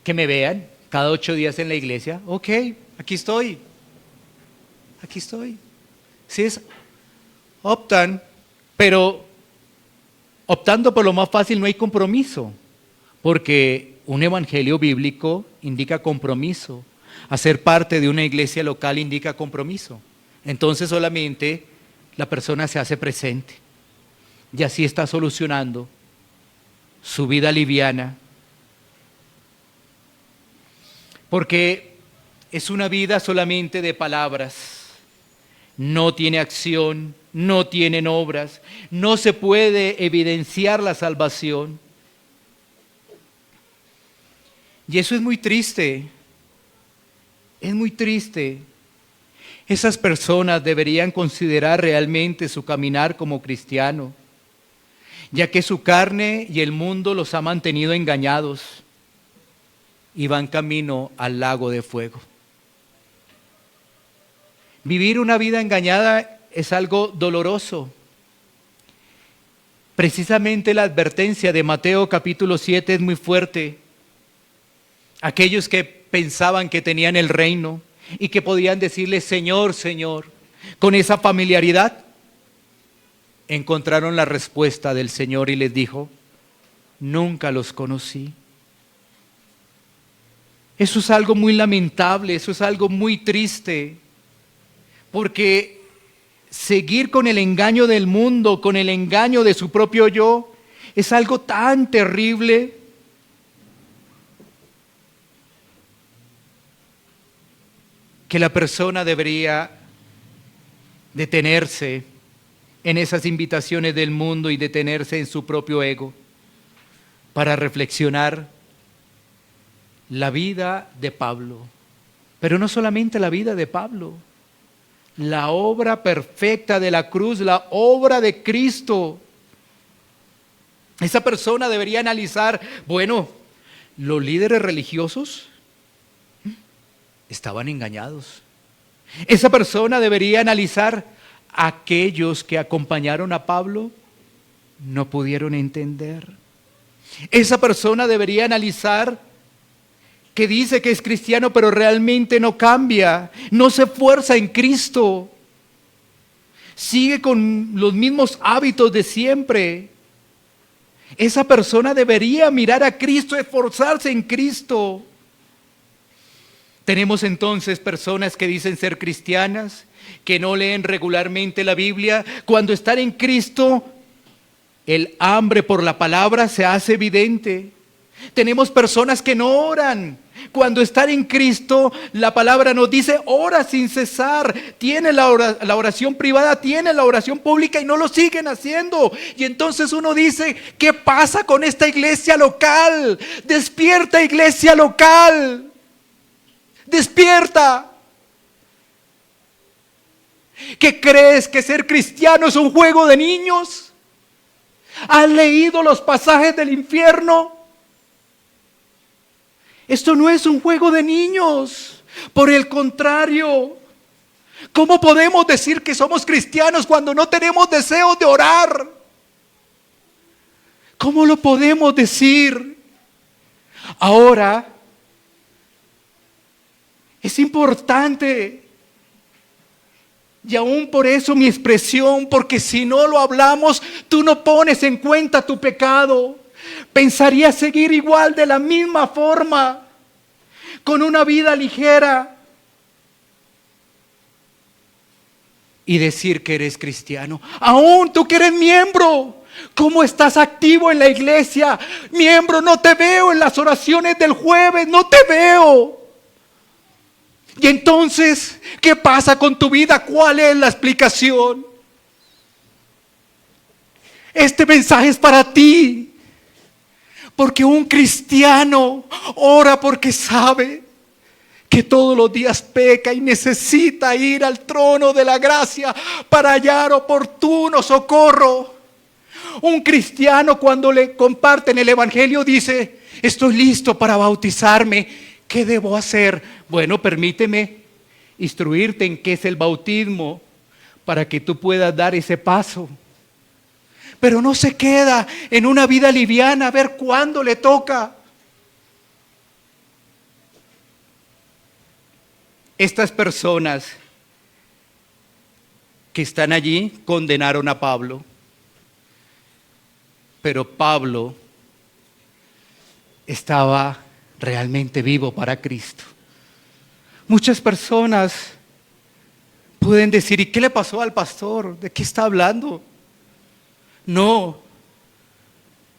Que me vean cada 8 días en la iglesia. Ok, aquí estoy. Aquí estoy. Sí, optan, pero optando por lo más fácil no hay compromiso, porque un evangelio bíblico indica compromiso. Hacer parte de una iglesia local indica compromiso. Entonces solamente la persona se hace presente y así está solucionando su vida liviana. Porque es una vida solamente de palabras, no tiene acción, no tienen obras, no se puede evidenciar la salvación. Y eso es muy triste, Esas personas deberían considerar realmente su caminar como cristiano, ya que su carne y el mundo los ha mantenido engañados y van camino al lago de fuego. Vivir una vida engañada es algo doloroso. Precisamente la advertencia de Mateo capítulo 7 es muy fuerte. Aquellos que pensaban que tenían el reino y que podían decirle Señor, Señor, con esa familiaridad, encontraron la respuesta del Señor y les dijo, nunca los conocí. Eso es algo muy lamentable, eso es algo muy triste, porque seguir con el engaño del mundo, con el engaño de su propio yo, es algo tan terrible. Que la persona debería detenerse en esas invitaciones del mundo y detenerse en su propio ego para reflexionar la vida de Pablo. Pero no solamente la vida de Pablo, la obra perfecta de la cruz, la obra de Cristo. Esa persona debería analizar, bueno, los líderes religiosos estaban engañados. Esa persona debería analizar, aquellos que acompañaron a Pablo no pudieron entender. Esa persona debería analizar que dice que es cristiano pero realmente no cambia, no se esfuerza en Cristo, sigue con los mismos hábitos de siempre. Esa persona debería mirar a Cristo, esforzarse en Cristo. Tenemos entonces personas que dicen ser cristianas, que no leen regularmente la Biblia. Cuando están en Cristo, el hambre por la palabra se hace evidente. Tenemos personas que no oran. Cuando están en Cristo, la palabra nos dice, ora sin cesar. Tiene la oración privada, tiene la oración pública y no lo siguen haciendo. Y entonces uno dice, ¿qué pasa con esta iglesia local? Despierta, iglesia local. Despierta. ¿Qué crees que ser cristiano es un juego de niños? ¿Has leído los pasajes del infierno? Esto no es un juego de niños. Por el contrario, ¿cómo podemos decir que somos cristianos cuando no tenemos deseos de orar? ¿Cómo lo podemos decir? Ahora, es importante, y aún por eso mi expresión, porque si no lo hablamos, tú no pones en cuenta tu pecado. Pensarías seguir igual de la misma forma, con una vida ligera, y decir que eres cristiano. Aún tú que eres miembro, ¿cómo estás activo en la iglesia? Miembro, no te veo en las oraciones del jueves, no te veo. Y entonces, ¿qué pasa con tu vida? ¿Cuál es la explicación? Este mensaje es para ti, porque un cristiano ora porque sabe que todos los días peca y necesita ir al trono de la gracia para hallar oportuno socorro. Un cristiano, cuando le comparten el evangelio, dice, estoy listo para bautizarme. ¿Qué debo hacer? Bueno, permíteme instruirte en qué es el bautismo para que tú puedas dar ese paso. Pero no se queda en una vida liviana a ver cuándo le toca. Estas personas que están allí condenaron a Pablo, pero Pablo estaba realmente vivo para Cristo. Muchas personas pueden decir, ¿y qué le pasó al pastor? ¿De qué está hablando? No,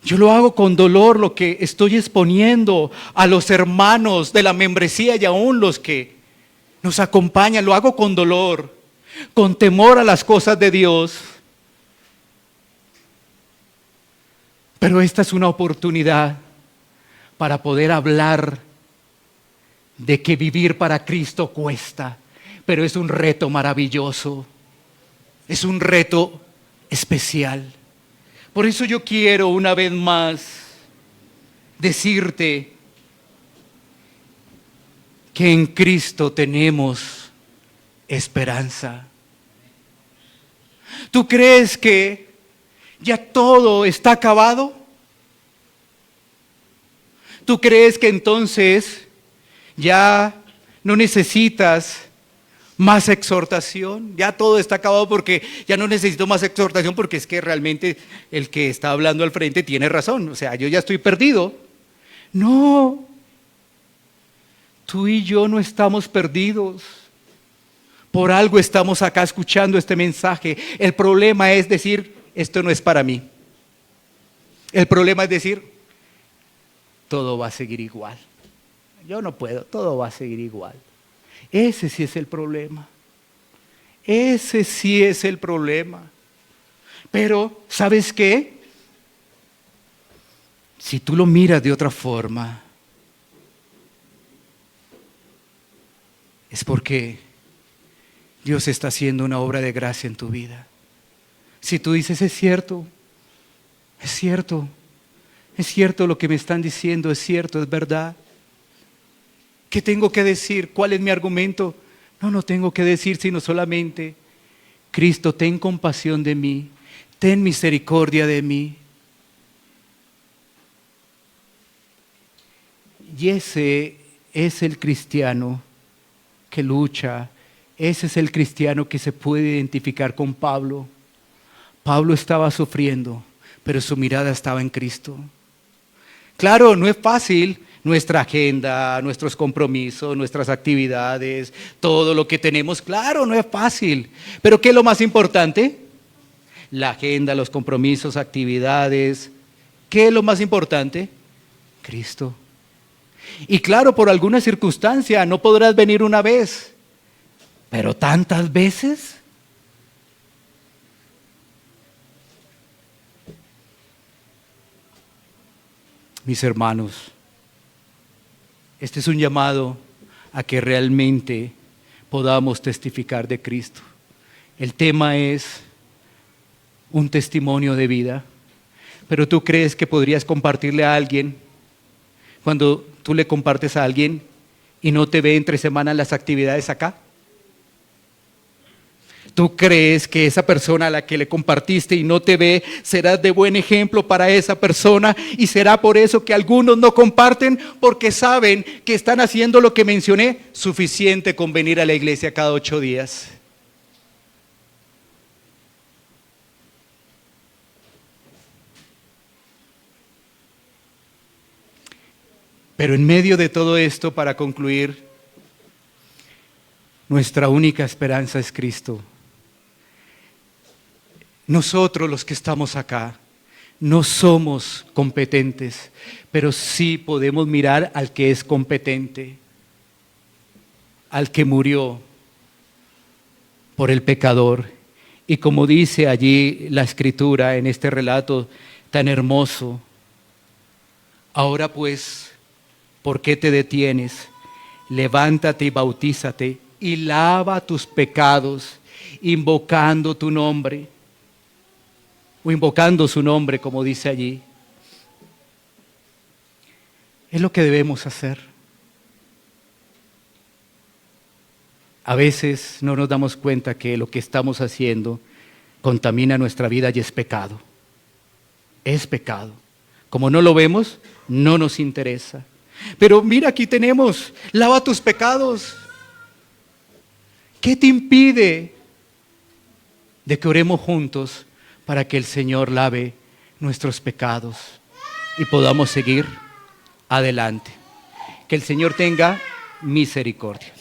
yo lo hago con dolor, lo que estoy exponiendo a los hermanos de la membresía y aún los que nos acompañan, lo hago con dolor, con temor a las cosas de Dios. Pero esta es una oportunidad para poder hablar de que vivir para Cristo cuesta. pero es un reto maravilloso, es un reto especial. Por eso yo quiero una vez más decirte que en Cristo tenemos esperanza. ¿Tú crees que ya todo está acabado? ¿Tú crees que entonces ya no necesitas más exhortación? Ya todo está acabado porque ya no necesito más exhortación, porque es que realmente el que está hablando al frente tiene razón. O sea, yo ya estoy perdido. No, tú y yo no estamos perdidos. Por algo estamos acá escuchando este mensaje. El problema es decir, esto no es para mí. El problema es decir, todo va a seguir igual. Yo no puedo, todo va a seguir igual. Ese sí es el problema. Ese sí es el problema. Pero, ¿sabes qué? Si tú lo miras de otra forma, es porque Dios está haciendo una obra de gracia en tu vida. Si tú dices, es cierto lo que me están diciendo, es cierto, es verdad. ¿Qué tengo que decir? ¿Cuál es mi argumento? No tengo que decir sino solamente, Cristo, ten compasión de mí, ten misericordia de mí. Y ese es el cristiano que lucha, ese es el cristiano que se puede identificar con Pablo. Pablo estaba sufriendo, pero su mirada estaba en Cristo. Claro, no es fácil nuestra agenda, nuestros compromisos, nuestras actividades, todo lo que tenemos, claro, no es fácil. Pero ¿qué es lo más importante? La agenda, los compromisos, actividades. ¿Qué es lo más importante? Cristo. Y claro, por alguna circunstancia no podrás venir una vez, pero tantas veces. Mis hermanos, este es un llamado a que realmente podamos testificar de Cristo. El tema es un testimonio de vida, pero ¿tú crees que podrías compartirle a alguien cuando tú le compartes a alguien y no te ve entre semanas las actividades acá? ¿Tú crees que esa persona a la que le compartiste y no te ve serás de buen ejemplo para esa persona? Y será por eso que algunos no comparten, porque saben que están haciendo lo que mencioné, suficiente con venir a la iglesia cada 8 días. Pero en medio de todo esto, para concluir, nuestra única esperanza es Cristo. Nosotros los que estamos acá no somos competentes, pero sí podemos mirar al que es competente, al que murió por el pecador. Y como dice allí la Escritura en este relato tan hermoso, ahora pues, ¿por qué te detienes? Levántate y bautízate y lava tus pecados, invocando tu nombre. O invocando su nombre, como dice allí. Es lo que debemos hacer. A veces no nos damos cuenta que lo que estamos haciendo contamina nuestra vida y es pecado. Es pecado. Como no lo vemos, no nos interesa. Pero mira, aquí tenemos, lava tus pecados. ¿Qué te impide de que oremos juntos para que el Señor lave nuestros pecados y podamos seguir adelante? Que el Señor tenga misericordia.